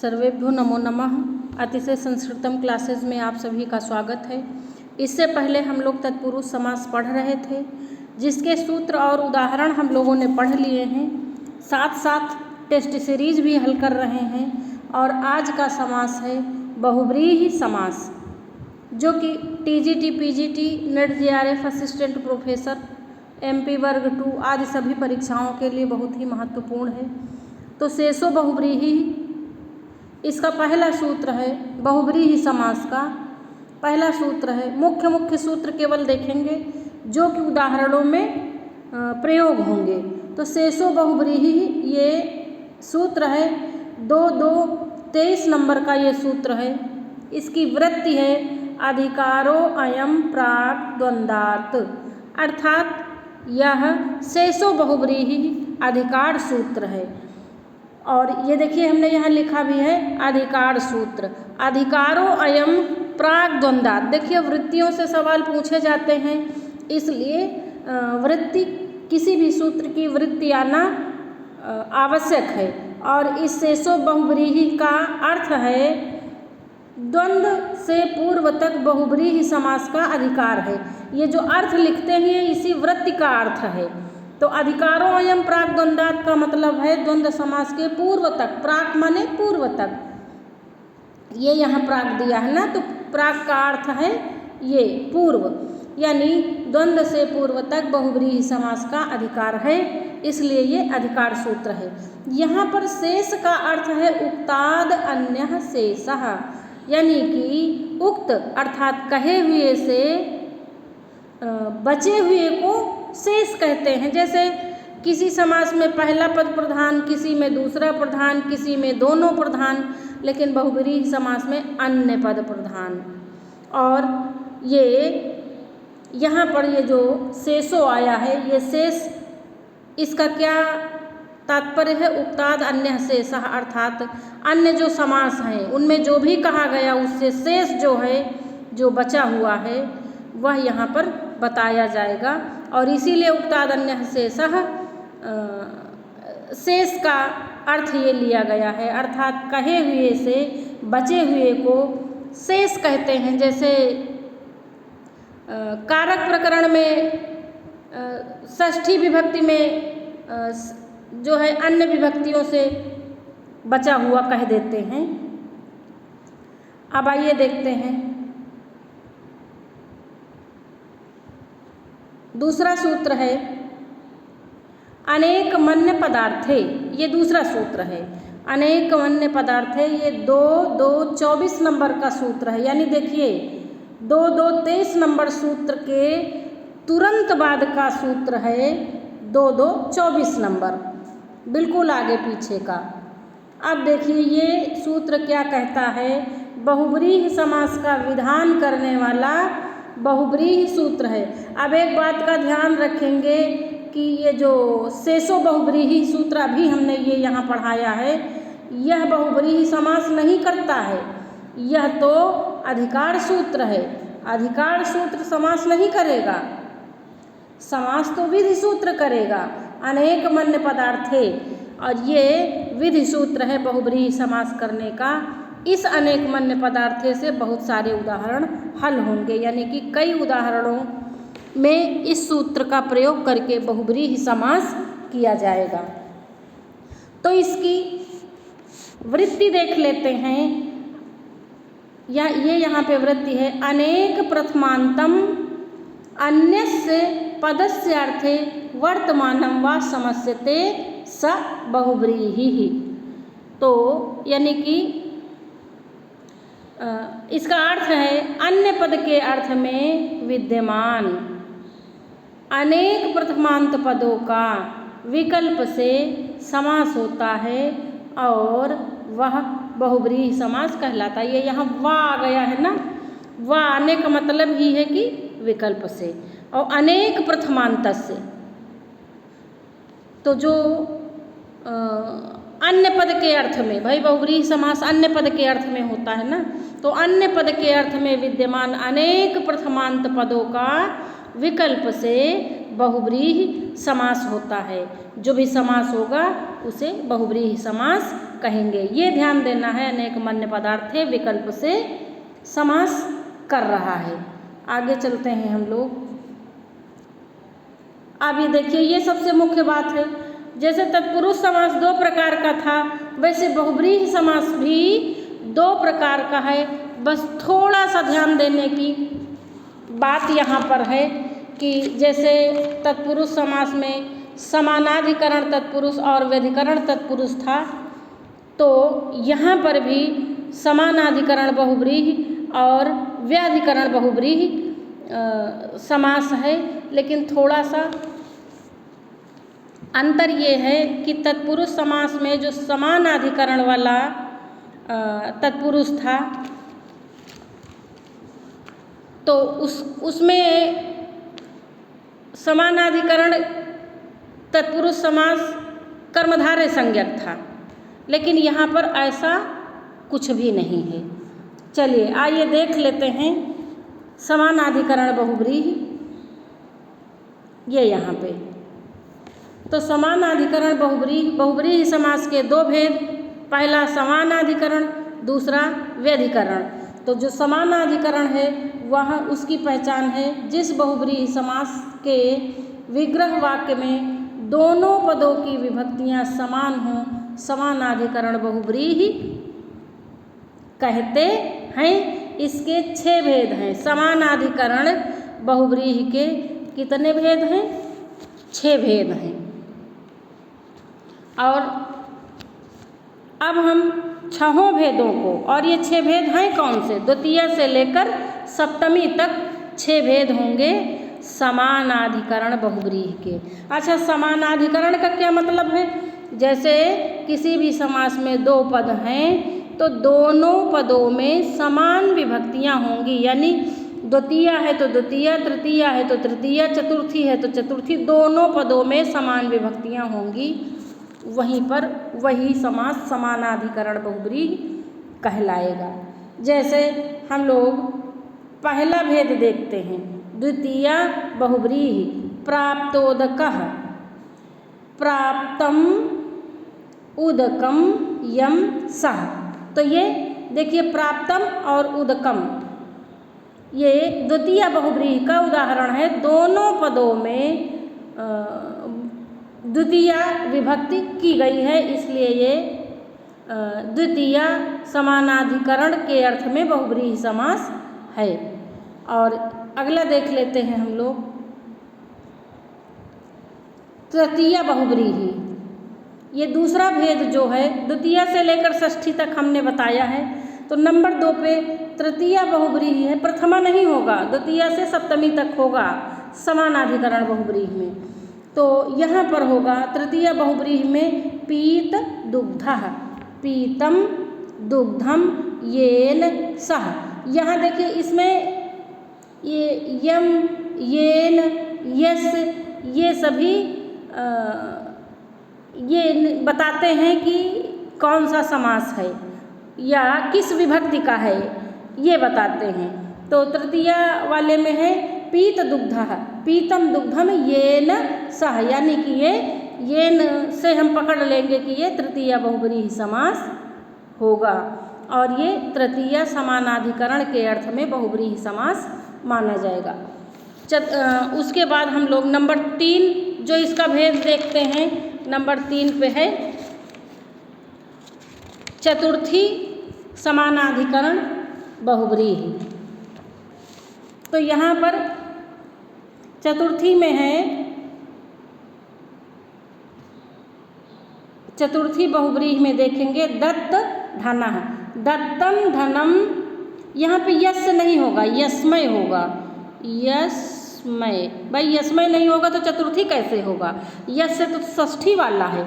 सर्वेभ्यो नमो नमः। अतिशय संस्कृतम क्लासेज में आप सभी का स्वागत है। इससे पहले हम लोग तत्पुरुष समास पढ़ रहे थे, जिसके सूत्र और उदाहरण हम लोगों ने पढ़ लिए हैं। साथ साथ टेस्ट सीरीज भी हल कर रहे हैं। और आज का समास है बहुव्रीहि समास, जो कि TGT, PGT, net JRF, assistant professor, MP वर्ग 2 आदि सभी परीक्षाओं के लिए बहुत ही महत्वपूर्ण है। तो शेषो बहुव्रीहि इसका पहला सूत्र है। बहुव्रीहि समास का पहला सूत्र है। मुख्य सूत्र केवल देखेंगे जो कि उदाहरणों में प्रयोग होंगे। तो शेषो बहुव्रीहि ये सूत्र है 2-2-23 नंबर का ये सूत्र है। इसकी वृत्ति है अधिकारो अयम प्राक् द्वंद्वात्, अर्थात यह शेषो बहुव्रीहि अधिकार सूत्र है। और ये देखिए हमने यहाँ लिखा भी है अधिकार सूत्र। अधिकारो अयम प्राक् द्वंद्वात्। देखिए वृत्तियों से सवाल पूछे जाते हैं, इसलिए वृत्ति किसी भी सूत्र की वृत्ति आना आवश्यक है। और इस शेषो बहुव्रीहि का अर्थ है द्वंद्व से पूर्व तक बहुव्रीहि समास का अधिकार है। ये जो अर्थ लिखते हैं इसी वृत्ति का अर्थ है। तो अधिकारो अयम प्राक् द्वंद्वात् का मतलब है द्वंद्व समास के पूर्व तक। प्राक् माने पूर्व तक, ये यहाँ प्राक् दिया है ना, तो प्राक् का अर्थ है ये पूर्व, यानी द्वंद्व से पूर्व तक बहुव्रीहि समास का अधिकार है, इसलिए ये अधिकार सूत्र है। यहाँ पर शेष का अर्थ है उक्ताद अन्यः शेषः, यानी कि उक्त अर्थात कहे हुए से बचे हुए को शेष कहते हैं। जैसे किसी समास में पहला पद प्रधान, किसी में दूसरा प्रधान, किसी में दोनों प्रधान, लेकिन बहुव्रीहि समास में अन्य पद प्रधान। और ये यहाँ पर ये जो शेषो आया है, ये शेष इसका क्या तात्पर्य है? उक्ताद अन्यः शेषः, अर्थात अन्य जो समास हैं उनमें जो भी कहा गया उससे शेष जो है, जो बचा हुआ है, वह यहाँ पर बताया जाएगा। और इसीलिए उक्ताद अन्यः शेषः शेष का अर्थ ये लिया गया है, अर्थात कहे हुए से बचे हुए को शेष कहते हैं। जैसे कारक प्रकरण में षष्ठी विभक्ति में जो है अन्य विभक्तियों से बचा हुआ कह देते हैं। अब आइए देखते हैं दूसरा सूत्र है अनेक मन्य पदार्थे। ये दूसरा सूत्र है अनेक मन्य पदार्थे। ये 2-2-24 नंबर का सूत्र है, यानी देखिए 2-2-23 नंबर सूत्र के तुरंत बाद का सूत्र है 2-2-24 नंबर, बिल्कुल आगे पीछे का। अब देखिए ये सूत्र क्या कहता है? बहुव्रीहि समास का विधान करने वाला बहुव्रीहि सूत्र है। अब एक बात का ध्यान रखेंगे कि ये जो शेषो बहुव्रीहि सूत्र अभी हमने ये यहाँ पढ़ाया है, यह बहुव्रीहि समास नहीं करता है, यह तो अधिकार सूत्र है। अधिकार सूत्र समास नहीं करेगा, समास तो विधि सूत्र करेगा, अनेक मन्य पदार्थे। और ये विधि सूत्र है बहुव्रीहि समास करने का। इस अनेक मन्य पदार्थे से बहुत सारे उदाहरण हल होंगे, यानी कि कई उदाहरणों में इस सूत्र का प्रयोग करके बहुव्रीहि समास किया जाएगा। तो इसकी वृत्ति देख लेते हैं। या ये यहाँ पे वृत्ति है अनेक प्रथमांतम अन्यस्य पदस्य अर्थे वर्तमानं वा समस्यते स बहुव्रीहि। तो यानी कि इसका अर्थ है अन्य पद के अर्थ में विद्यमान अनेक प्रथमांत पदों का विकल्प से समास होता है और वह बहुव्रीहि समास कहलाता है। ये यहाँ वा आ गया है ना, वा आने का मतलब ही है कि विकल्प से, और अनेक प्रथमांत से। तो जो अन्य पद के अर्थ में, भाई बहुव्रीहि समास अन्य पद के अर्थ में होता है ना, तो अन्य पद के अर्थ में विद्यमान अनेक प्रथमांत पदों का विकल्प से बहुव्रीहि समास होता है। जो भी समास होगा उसे बहुव्रीहि समास कहेंगे। ये ध्यान देना है, अनेक मन्य पदार्थे विकल्प से समास कर रहा है। आगे चलते हैं हम लोग। अब ये देखिए, ये सबसे मुख्य बात है। जैसे तत्पुरुष समास 2 प्रकार का था, वैसे बहुव्रीहि समास भी 2 प्रकार का है। बस थोड़ा सा ध्यान देने की बात यहाँ पर है कि जैसे तत्पुरुष समास में समानाधिकरण तत्पुरुष और व्यधिकरण तत्पुरुष था, तो यहाँ पर भी समानाधिकरण बहुव्रीहि और व्याधिकरण बहुव्रीहि समास है। लेकिन थोड़ा सा अंतर ये है कि तत्पुरुष समास में जो समानाधिकरण वाला तत्पुरुष था, तो उसमें समानाधिकरण तत्पुरुष समास कर्मधारय संज्ञक था, लेकिन यहाँ पर ऐसा कुछ भी नहीं है। चलिए आइए देख लेते हैं समानाधिकरण बहुव्रीहि। ये यहाँ पे तो समानाधिकरण बहुव्रीहि समास के 2 भेद, पहला समानाधिकरण, दूसरा व्यधिकरण। तो जो समानाधिकरण है वह उसकी पहचान है जिस बहुव्रीहि समास के विग्रह वाक्य में दोनों पदों की विभक्तियां समान हों, समानाधिकरण बहुव्रीहि कहते हैं। इसके 6 भेद हैं। समानाधिकरण बहुव्रीहि के कितने भेद हैं? 6 भेद हैं। और अब हम 6 भेदों को, और ये 6 भेद हैं कौन से? द्वितीय से लेकर सप्तमी तक 6 भेद होंगे समानाधिकरण बहुव्रीहि के। अच्छा, समानाधिकरण का क्या मतलब है? जैसे किसी भी समास में 2 पद हैं तो दोनों पदों में समान विभक्तियां होंगी, यानी द्वितीय है तो द्वितीय, तृतीय है तो तृतीय, चतुर्थी है तो चतुर्थी, दोनों पदों में समान विभक्तियां होंगी। वहीं पर वही समास समानाधिकरण बहुव्रीहि कहलाएगा। जैसे हम लोग पहला भेद देखते हैं, द्वितीय बहुव्रीहि प्राप्तोदकः, प्राप्तम उदकम यम सः। तो ये देखिए, प्राप्तम और उदकम ये द्वितीय बहुव्रीहि का उदाहरण है। दोनों पदों में द्वितीय विभक्ति की गई है, इसलिए ये द्वितीय समानाधिकरण के अर्थ में बहुव्रीहि समास है। और अगला देख लेते हैं हम लोग, तृतीय बहुव्रीहि। ये दूसरा भेद जो है, द्वितीय से लेकर षष्ठी तक हमने बताया है। तो नंबर 2 पे तृतीय बहुव्रीहि है, प्रथमा नहीं होगा, द्वितीय से सप्तमी तक होगा समानाधिकरण बहुव्रीहि में। तो यहाँ पर होगा तृतीय बहुव्रीहि में पीत दुग्धः, पीतम दुग्धम येन सः। यहाँ देखिए, इसमें ये यम, येन, यस, ये सभी ये बताते हैं कि कौन सा समास है या किस विभक्ति का है, ये बताते हैं। तो तृतीय वाले में है पीत दुग्धः, पीतम दुग्धम येन सः, यानी कि ये येन से हम पकड़ लेंगे कि ये तृतीय बहुव्रीहि समास होगा, और ये तृतीय समानाधिकरण के अर्थ में बहुव्रीहि समास माना जाएगा। उसके बाद हम लोग नंबर 3 जो इसका भेद देखते हैं, नंबर 3 पे है चतुर्थी समानाधिकरण बहुव्रीहि। तो यहाँ पर चतुर्थी में है, चतुर्थी बहुव्रीहि में देखेंगे दत्त धनः, दत्तम धनम। यहाँ पे यस नहीं होगा, यस्मय होगा, यस्मय। भाई यस्मय नहीं होगा तो चतुर्थी कैसे होगा? यस से तो षष्ठी वाला है,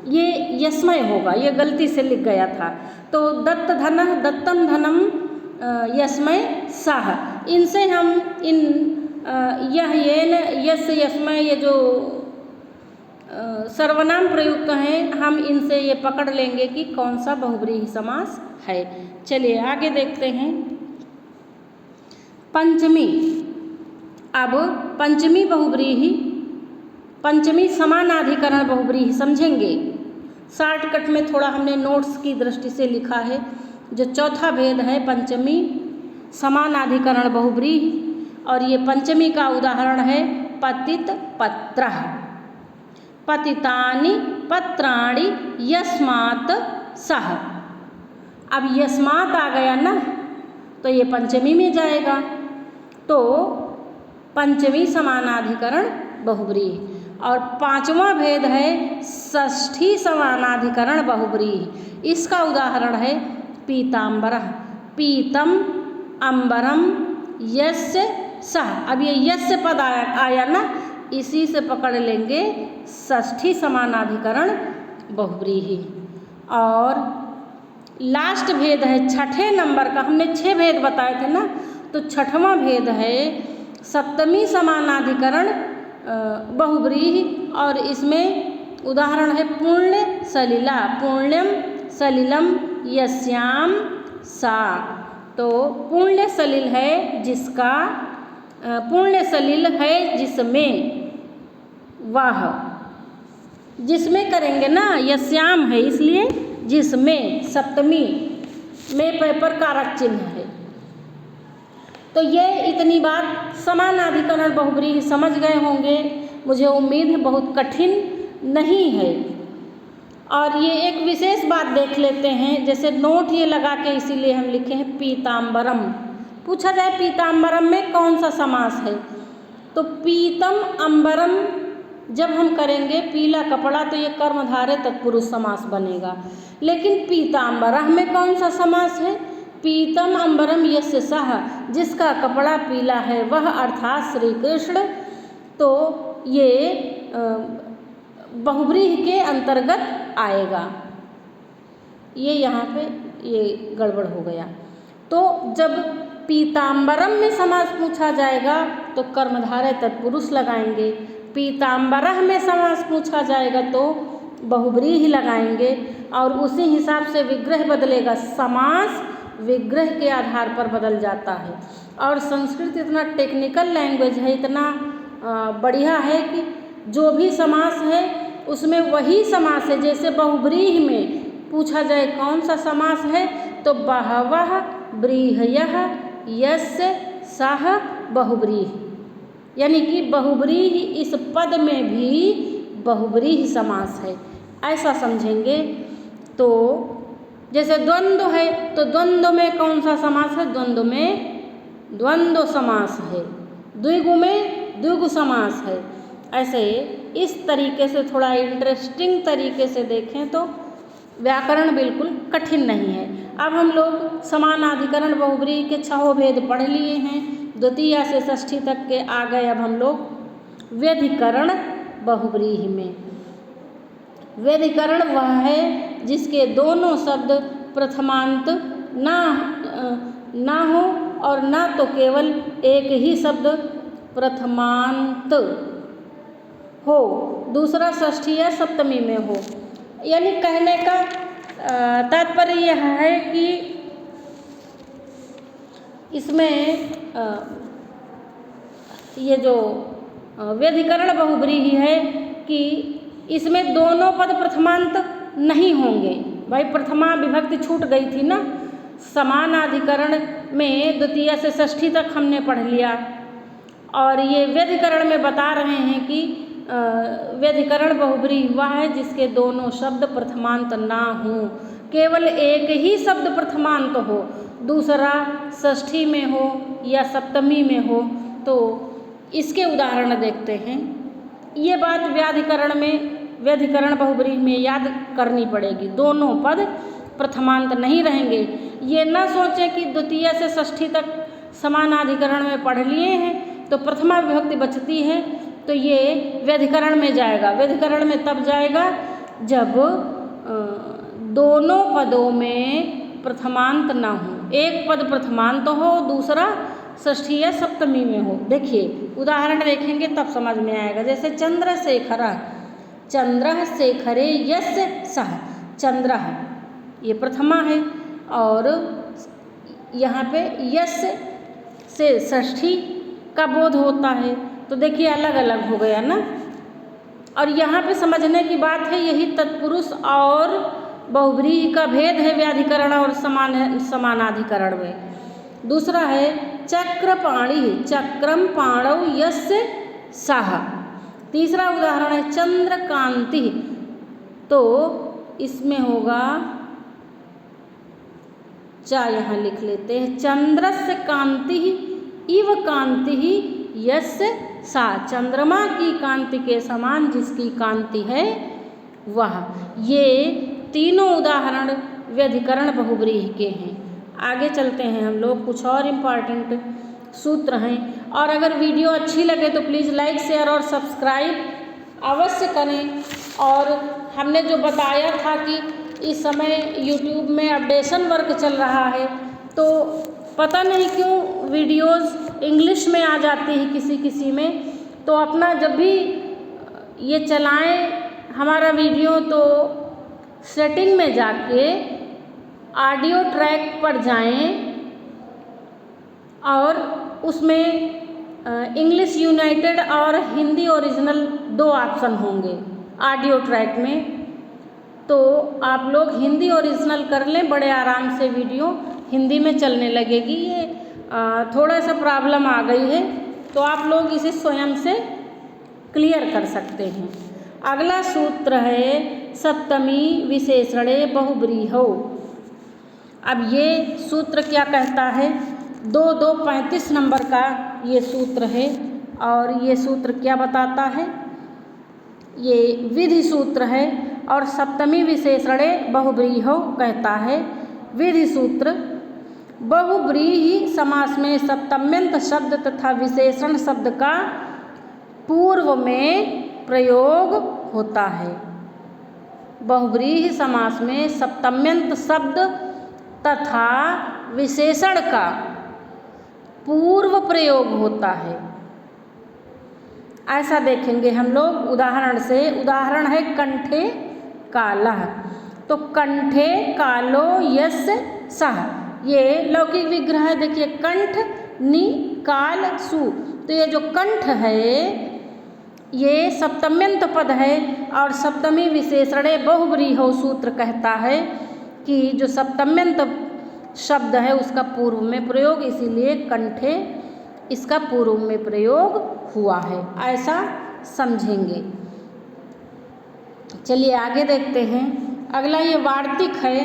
ये यस्मय होगा, ये गलती से लिख गया था। तो दत्त धनः, दत्तम धनम, यस्मय सः। इनसे हम यह येन, यस, यस्मय, ये जो सर्वनाम प्रयुक्त हैं, हम इनसे ये पकड़ लेंगे कि कौन सा बहुव्रीहि समास है। चलिए आगे देखते हैं पंचमी। अब पंचमी बहुव्रीहि, पंचमी समानाधिकरण बहुव्रीहि समझेंगे। शॉर्टकट में थोड़ा हमने नोट्स की दृष्टि से लिखा है। जो चौथा भेद है पंचमी समानाधिकरण बहुव्रीहि, और ये पंचमी का उदाहरण है पतित पत्रः। पतितानि पत्राणि यस्मात् सः। अब यस्मात् आ गया ना, तो ये पंचमी में जाएगा, तो पंचमी समानाधिकरण बहुव्रीहि। और पांचवा भेद है षष्ठी समानाधिकरण बहुव्रीहि। इसका उदाहरण है पीताम्बरः। पीतम अम्बरम यस्य सः। अब ये यस्य पद आया ना, इसी से पकड़ लेंगे षष्ठी समानाधिकरण बहुव्रीहि। और लास्ट भेद है छठे नंबर का, हमने 6 भेद बताए थे ना, तो छठवां भेद है सप्तमी समानाधिकरण बहुव्रीहि। और इसमें उदाहरण है पुण्य सलिला। पुण्यम सलिलम यस्याम सा। तो पुण्य सलिल है जिसका, पुण्य सलिल है जिसमें, वह, जिसमें करेंगे ना, यस्याम है इसलिए जिसमें, सप्तमी में पर कारक चिन्ह है। तो ये इतनी बात समानाधिकरण बहुव्रीहि समझ गए होंगे, मुझे उम्मीद है बहुत कठिन नहीं है। और ये एक विशेष बात देख लेते हैं, जैसे नोट ये लगा के इसीलिए हम लिखे हैं पीताम्बरम। पूछा जाए पीताम्बरम में कौन सा समास है, तो पीतम अम्बरम जब हम करेंगे पीला कपड़ा, तो ये कर्मधारय तत्पुरुष समास बनेगा। लेकिन पीताम्बरः में कौन सा समास है, पीतम अम्बरम यस्य सः, जिसका कपड़ा पीला है वह, अर्थात श्री कृष्ण। तो ये बहुव्रीहि के अंतर्गत आएगा। ये यहाँ पे ये गड़बड़ हो गया। तो जब पीताम्बरम में समास पूछा जाएगा तो कर्मधारय तत्पुरुष लगाएंगे, पीताम्बरः में समास पूछा जाएगा तो बहुव्रीहि लगाएंगे, और उसी हिसाब से विग्रह बदलेगा। समास विग्रह के आधार पर बदल जाता है। और संस्कृत इतना टेक्निकल लैंग्वेज है, इतना बढ़िया है कि जो भी समास है उसमें वही समास है। जैसे बहुव्रीहि में पूछा जाए कौन सा समास है, तो बहवः व्रीहयः यस्य सः बहुव्रीहि, यानी कि बहुव्रीहि इस पद में भी बहुव्रीहि समास है, ऐसा समझेंगे। तो जैसे द्वंद्व है, तो द्वंद्व में कौन सा समास है, द्वंद्व में द्वंद्व समास है। द्विगु में द्विगु समास है। ऐसे इस तरीके से थोड़ा इंटरेस्टिंग तरीके से देखें तो व्याकरण बिल्कुल कठिन नहीं है। अब हम लोग समानाधिकरण बहुव्रीहि के 6 भेद पढ़ लिए हैं, द्वितीया से षष्ठी तक के आ गए। अब हम लोग व्यधिकरण बहुव्रीहि में। व्यधिकरण वह है जिसके दोनों शब्द प्रथमांत ना हो, और ना तो केवल एक ही शब्द प्रथमांत हो, दूसरा षष्ठी या सप्तमी में हो। यानी कहने का तात्पर्य यह है कि इसमें ये जो व्यधिकरण बहुव्रीहि है कि इसमें दोनों पद प्रथमांत नहीं होंगे। भाई प्रथमा विभक्ति छूट गई थी ना, समानाधिकरण में द्वितीय से षष्ठी तक हमने पढ़ लिया, और ये व्यधिकरण में बता रहे हैं कि व्यधिकरण बहुव्रीहि हुआ है जिसके दोनों शब्द प्रथमांत ना हो, केवल एक ही शब्द प्रथमांत हो, दूसरा षष्ठी में हो या सप्तमी में हो। तो इसके उदाहरण देखते हैं। ये बात व्यधिकरण बहुव्रीहि में याद करनी पड़ेगी, दोनों पद प्रथमांत नहीं रहेंगे। ये ना सोचें कि द्वितीय से षष्ठी तक समानाधिकरण में पढ़ लिए हैं तो प्रथमा विभक्ति बचती है, तो ये व्यधिकरण में जाएगा। व्यधिकरण में तब जाएगा जब दोनों पदों में प्रथमांत ना हो, एक पद प्रथमांत हो, दूसरा षष्ठी या सप्तमी में हो। देखिए उदाहरण देखेंगे तब समझ में आएगा। जैसे चंद्रशेखरः, चंद्रः शेखरे यस्य सः, चंद्रः ये प्रथमा है, और यहाँ पे यस्य से षष्ठी का बोध होता है। तो देखिए अलग अलग हो गया ना। और यहाँ पे समझने की बात है, यही तत्पुरुष और बहुव्रीहि का भेद है व्याधिकरण और समानाधिकरण में। दूसरा है चक्रपाणि, चक्रम पाणौ यस्य सः। तीसरा उदाहरण है चंद्रकांति, तो इसमें होगा यहाँ लिख लेते हैं, चंद्रस्य कांति इव कांति यस्य सा। चंद्रमा की कांति के समान जिसकी कांति है वह। ये तीनों उदाहरण व्यधिकरण बहुव्रीहि के हैं। आगे चलते हैं हम लोग, कुछ और इम्पॉर्टेंट सूत्र हैं। और अगर वीडियो अच्छी लगे तो प्लीज़ लाइक शेयर और सब्सक्राइब अवश्य करें। और हमने जो बताया था कि इस समय यूट्यूब में अपडेशन वर्क चल रहा है, तो पता नहीं क्यों वीडियोस इंग्लिश में आ जाती है किसी किसी में, तो अपना जब भी ये चलाएं हमारा वीडियो तो सेटिंग में जाके ऑडियो ट्रैक पर जाएं और उसमें इंग्लिश यूनाइटेड और हिंदी ओरिजिनल 2 ऑप्शन होंगे ऑडियो ट्रैक में। तो आप लोग हिंदी ओरिजिनल कर लें, बड़े आराम से वीडियो हिंदी में चलने लगेगी। ये थोड़ा सा प्रॉब्लम आ गई है, तो आप लोग इसे स्वयं से क्लियर कर सकते हैं। अगला सूत्र है सप्तमी विशेषणे बहुव्रीहौ। अब ये सूत्र क्या कहता है, 2-2-35 नंबर का ये सूत्र है। और ये सूत्र क्या बताता है, ये विधि सूत्र है। और सप्तमी विशेषणे बहुव्रीहौ कहता है विधि सूत्र, बहुव्रीहि समास में सप्तम्यंत शब्द तथा विशेषण शब्द का पूर्व में प्रयोग होता है। बहुव्रीहि समास में सप्तम्यंत शब्द तथा विशेषण का पूर्व प्रयोग होता है। ऐसा देखेंगे हम लोग उदाहरण से। उदाहरण है कंठे कालः, तो कंठे कालो यस्य सः। ये लौकिक विग्रह है, देखिए कंठ नि काल सु। तो ये जो कंठ है ये सप्तम्यंत पद है और सप्तमी विशेषणे बहुव्रीहौ सूत्र कहता है कि जो सप्तम्यंत शब्द है उसका पूर्व में प्रयोग, इसीलिए कंठे इसका पूर्व में प्रयोग हुआ है, ऐसा समझेंगे। चलिए आगे देखते हैं। अगला ये वार्तिक है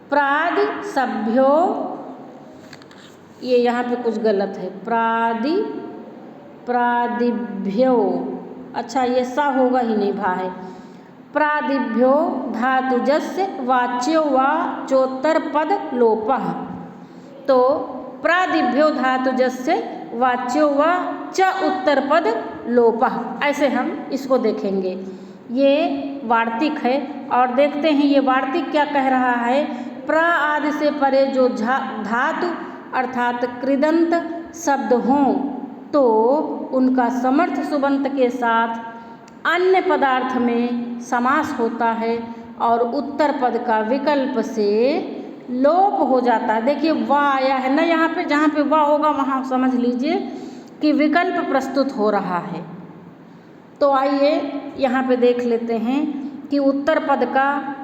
प्रादिसभ्यो, ये यहाँ पे कुछ गलत है, प्रादिभ्यो, अच्छा ये सा होगा ही नहीं, भा है। प्रादिभ्यो धातुजस्य वाच्यो वाचोत्तर पद लोपः। तो प्रादिभ्यो धातुजस्य वाच्यो वा च उत्तर पद लोपः, ऐसे हम इसको देखेंगे। ये वार्तिक है और देखते हैं ये वार्तिक क्या कह रहा है। प्र आदि से परे जो धातु अर्थात कृदंत शब्द हों तो उनका समर्थ सुबंत के साथ अन्य पदार्थ में समास होता है और उत्तर पद का विकल्प से लोप हो जाता है। देखिए वा आया है ना यहाँ पे, जहाँ पे वा होगा वहाँ समझ लीजिए कि विकल्प प्रस्तुत हो रहा है। तो आइए यहाँ पे देख लेते हैं कि उत्तर पद का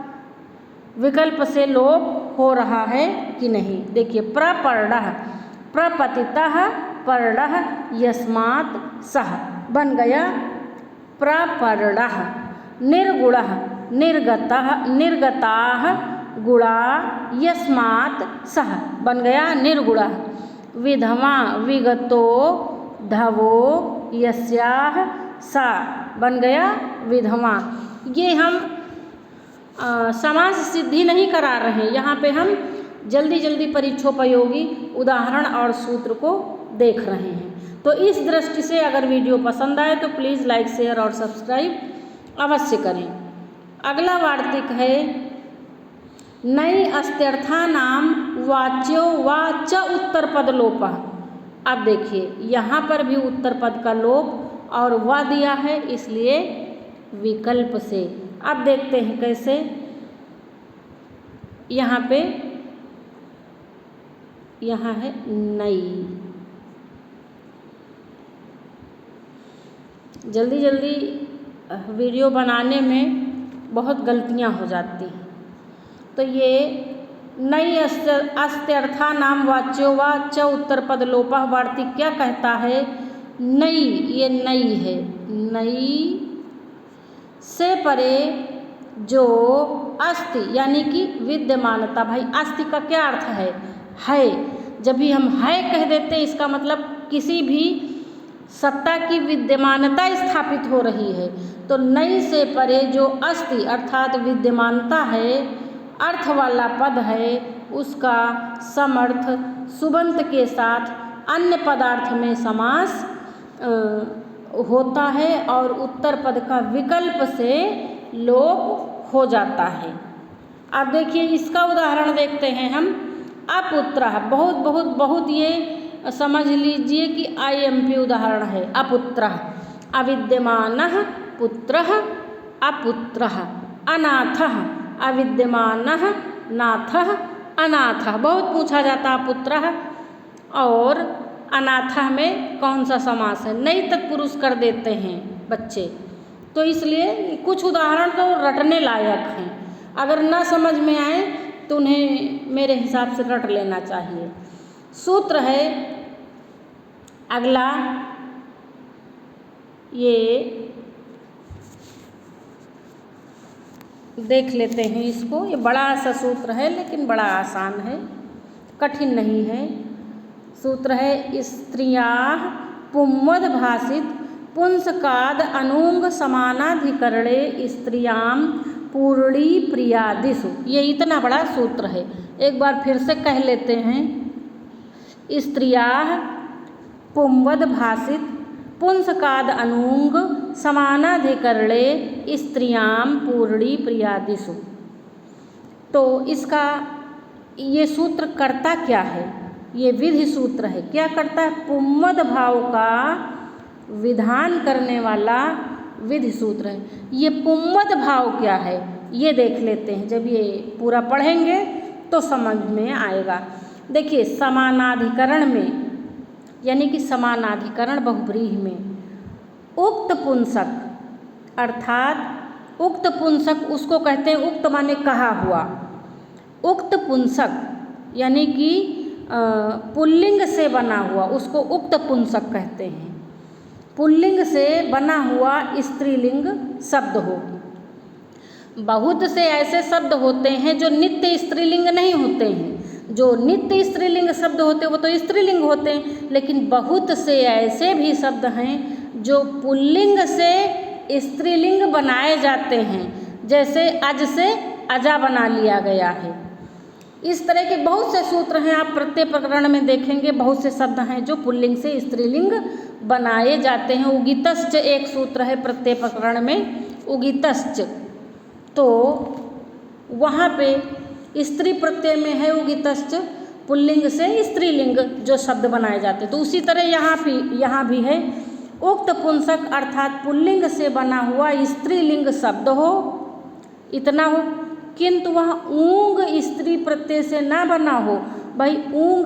विकल्प से लोप हो रहा है कि नहीं। देखिए प्रपर्णः, प्रपतितः पर्णः यस्मात् सः बन गया प्रपर्णः। निर्गुणः, निर्गतः, निर्गताः गुणा यस्मात् सः बन गया निर्गुणः। विधवा, विगतो धवो यस्याः सा बन गया विधवा। ये हम समास सिद्धि नहीं करा रहे हैं, यहाँ पे हम जल्दी जल्दी परीक्षोपयोगी उदाहरण और सूत्र को देख रहे हैं। तो इस दृष्टि से अगर वीडियो पसंद आए तो प्लीज़ लाइक शेयर और सब्सक्राइब अवश्य करें। अगला वार्तिक है नई अस्त्यर्थानाम वाच्यो वा च उत्तर पद लोपः। अब देखिए यहाँ पर भी उत्तर पद का लोप और वा दिया है, इसलिए विकल्प से। अब देखते हैं कैसे। यहाँ पे यहाँ है नई, जल्दी जल्दी वीडियो बनाने में बहुत गलतियां हो जाती हैं। तो ये नई अस्त्यर्था नाम वाच्यो व च उत्तर पद लोपः वार्तिक क्या कहता है? नई, ये नई है, नई से परे जो अस्ति यानी कि विद्यमानता। भाई अस्ति का क्या अर्थ है? जब भी हम है कह देते हैं इसका मतलब किसी भी सत्ता की विद्यमानता स्थापित हो रही है। तो नई से परे जो अस्ति अर्थात विद्यमानता है, अर्थ वाला पद है, उसका समर्थ सुबंत के साथ अन्य पदार्थ में समास होता है और उत्तर पद का विकल्प से लोप हो जाता है। अब देखिए इसका उदाहरण देखते हैं हम। अपुत्रः, बहुत बहुत बहुत ये समझ लीजिए कि IMP उदाहरण है। अपुत्रः, अविद्यमानः पुत्रः अपुत्रः, अनाथः, अविद्यमानः नाथः अनाथः। बहुत पूछा जाता है पुत्रः और अनाथः में कौन सा समास है, नई तत्पुरुष कर देते हैं बच्चे। तो इसलिए कुछ उदाहरण तो रटने लायक हैं, अगर ना समझ में आए तो उन्हें मेरे हिसाब से रट लेना चाहिए। सूत्र है अगला, ये देख लेते हैं इसको। ये बड़ा सा सूत्र है लेकिन बड़ा आसान है, कठिन नहीं है। सूत्र है स्त्रियाः पुंवद भाषित पुंसकाद अनूंग समानाधिकरणे स्त्रियां पूर्णी प्रियादिषु। ये इतना बड़ा सूत्र है, एक बार फिर से कह लेते हैं। स्त्रियाः पुंवद भाषित पुंसकाद अनूंग समानाधिकरणे स्त्रियां पूर्णी प्रियादिषु। तो इसका ये सूत्र करता क्या है? ये विधि सूत्र है। क्या करता है? पुंवद भाव का विधान करने वाला विधि सूत्र है। ये पुंवद भाव क्या है ये देख लेते हैं, जब ये पूरा पढ़ेंगे तो समझ में आएगा। देखिए समानाधिकरण में यानी कि समानाधिकरण बहुब्रीहि में उक्त पुंसक अर्थात उक्त पुंसक उसको कहते हैं, उक्त माने कहा हुआ, उक्त पुंसक यानी कि पुल्लिंग से बना हुआ उसको उक्त पुंसक कहते हैं। पुल्लिंग से बना हुआ स्त्रीलिंग शब्द हो। बहुत से ऐसे शब्द होते हैं जो नित्य स्त्रीलिंग नहीं होते हैं। जो नित्य स्त्रीलिंग शब्द होते हैं वो तो स्त्रीलिंग होते हैं, लेकिन बहुत से ऐसे भी शब्द हैं जो पुल्लिंग से स्त्रीलिंग बनाए जाते हैं, जैसे अज से अजा बना लिया गया है। इस तरह के बहुत से सूत्र हैं, आप प्रत्यय प्रकरण में देखेंगे बहुत से शब्द हैं जो पुल्लिंग से स्त्रीलिंग बनाए जाते हैं। उगितश्च एक सूत्र है प्रत्यय प्रकरण में, उगितश्च, तो वहाँ पे स्त्री प्रत्यय में है उगितश्च, पुल्लिंग से स्त्रीलिंग जो शब्द बनाए जाते हैं। तो उसी तरह यहाँ भी है उक्त पुंसक अर्थात पुल्लिंग से बना हुआ स्त्रीलिंग शब्द हो, इतना हो, किंतु वह ऊंग स्त्री प्रत्यय से ना बना हो। भाई ऊंग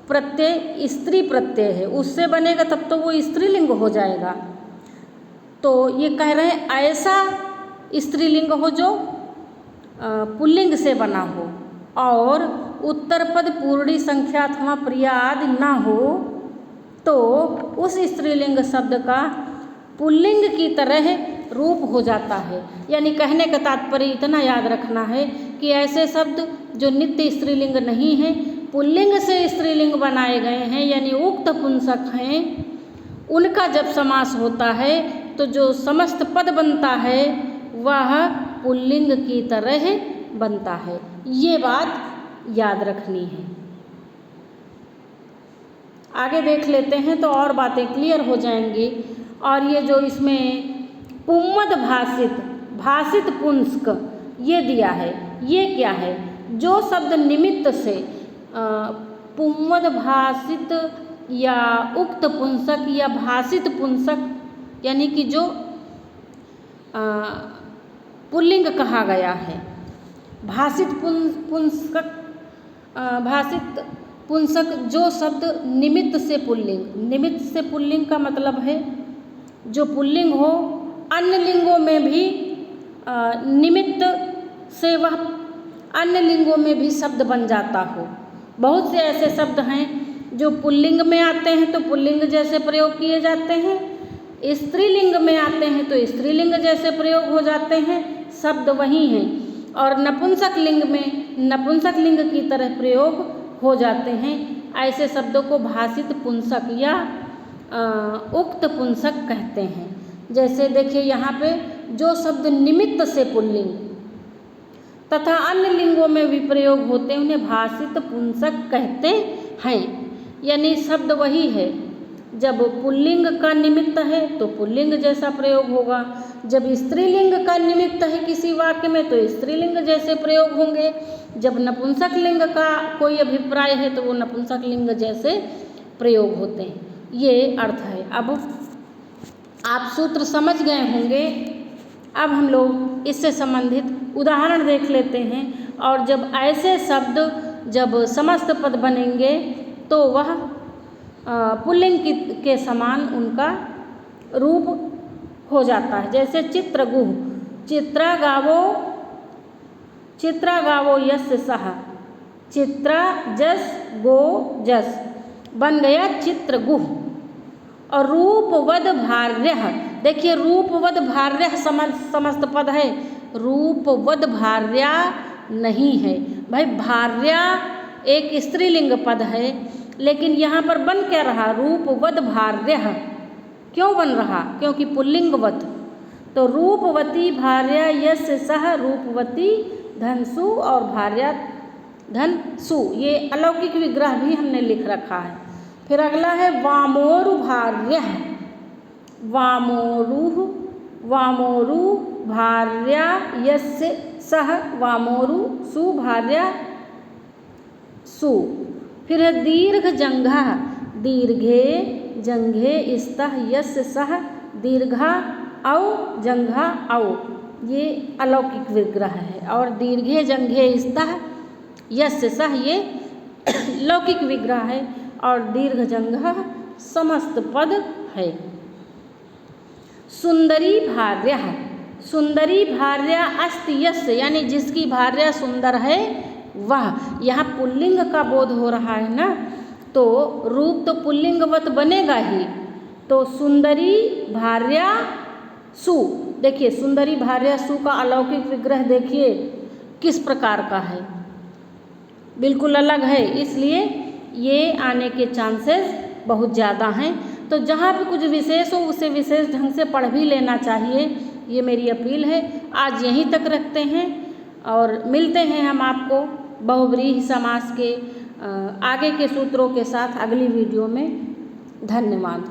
प्रत्यय स्त्री प्रत्यय है, उससे बनेगा तब तो वो स्त्रीलिंग हो जाएगा। तो ये कह रहे हैं ऐसा स्त्रीलिंग हो जो पुल्लिंग से बना हो और उत्तर पद पूर्णी संख्या अथवा प्रिया आदि ना हो, तो उस स्त्रीलिंग शब्द का पुल्लिंग की तरह रूप हो जाता है। यानी कहने का तात्पर्य इतना याद रखना है कि ऐसे शब्द जो नित्य स्त्रीलिंग नहीं है, पुल्लिंग से स्त्रीलिंग बनाए गए हैं यानी उक्त पुंसक हैं, उनका जब समास होता है तो जो समस्त पद बनता है वह पुल्लिंग की तरह बनता है। ये बात याद रखनी है। आगे देख लेते हैं तो और बातें क्लियर हो जाएंगी। और ये जो इसमें पुंवद भाषित पुंसक ये दिया है, ये क्या है? जो शब्द निमित्त से पुंवद भाषित या उक्त पुंसक या भाषित पुंसक यानी कि जो पुल्लिंग कहा गया है, भाषित पुंसक जो शब्द निमित्त से पुल्लिंग, निमित्त से पुल्लिंग का मतलब है जो पुल्लिंग हो अन्य लिंगों में भी निमित्त से वह अन्य लिंगों में भी शब्द बन जाता हो। बहुत से ऐसे शब्द हैं जो पुल्लिंग में आते हैं तो पुल्लिंग जैसे प्रयोग किए जाते हैं, स्त्रीलिंग में आते हैं तो स्त्रीलिंग जैसे प्रयोग हो जाते हैं, शब्द वही हैं। और नपुंसक लिंग में नपुंसक लिंग की तरह प्रयोग हो जाते हैं। ऐसे शब्दों को भाषित पुंसक या उक्त पुंसक कहते हैं। जैसे देखिए यहाँ पे जो शब्द निमित्त से पुल्लिंग तथा अन्य लिंगों में भी प्रयोग होते हैं उन्हें भाषित पुंसक कहते हैं। यानी शब्द वही है, जब पुल्लिंग का निमित्त है तो पुल्लिंग जैसा प्रयोग होगा, जब स्त्रीलिंग का निमित्त है किसी वाक्य में तो स्त्रीलिंग जैसे प्रयोग होंगे, जब नपुंसक लिंग का कोई अभिप्राय है तो वो नपुंसक लिंग जैसे प्रयोग होते हैं। ये अर्थ है। अब आप सूत्र समझ गए होंगे। अब हम लोग इससे संबंधित उदाहरण देख लेते हैं। और जब ऐसे शब्द जब समस्त पद बनेंगे तो वह पुल्लिंग के समान उनका रूप हो जाता है। जैसे चित्रगुह, चित्रा गावो यस्य सह, चित्रा जस गो जस बन गया चित्रगुह। और रूपवद भार्यः, देखिए रूपवद भार्यः समस्त पद है, रूपवद भार्या नहीं है। भाई भार्या एक स्त्रीलिंग पद है, लेकिन यहाँ पर बन क्या रहा, रूपवद भार्यः। क्यों बन रहा, क्योंकि पुल्लिंगवत। तो रूपवती भार्या यस्य सह रूपवती धनसु और भार्या धनसु, ये अलौकिक विग्रह भी हमने लिख रखा है। फिर अगला है वामोरु भार्यः, वामोरु भार्या यस्य सह वामोरु सु भार्या सु। फिर है दीर्घ जंघा, दीर्घे जंघे स्तः यस्य सह दीर्घा औ जंघा औ, ये अलौकिक विग्रह है। और दीर्घे जंघे स्तः यस्य सह ये लौकिक विग्रह है। और दीर्घ जंघः समस्त पद है। सुंदरी भार्यः, सुंदरी भार्या अस्ति यस्य, यानी जिसकी भार्या सुंदर है वह। यहाँ पुल्लिंग का बोध हो रहा है ना, तो रूप तो पुल्लिंगवत बनेगा ही। तो सुंदरी भार्या सु, देखिए सुंदरी भार्या सु का अलौकिक विग्रह देखिए किस प्रकार का है, बिल्कुल अलग है। इसलिए ये आने के चांसेस बहुत ज़्यादा हैं। तो जहाँ भी कुछ विशेष हो उसे विशेष ढंग से पढ़ भी लेना चाहिए, ये मेरी अपील है। आज यहीं तक रखते हैं और मिलते हैं हम आपको बहुव्रीहि समास के आगे के सूत्रों के साथ अगली वीडियो में। धन्यवाद।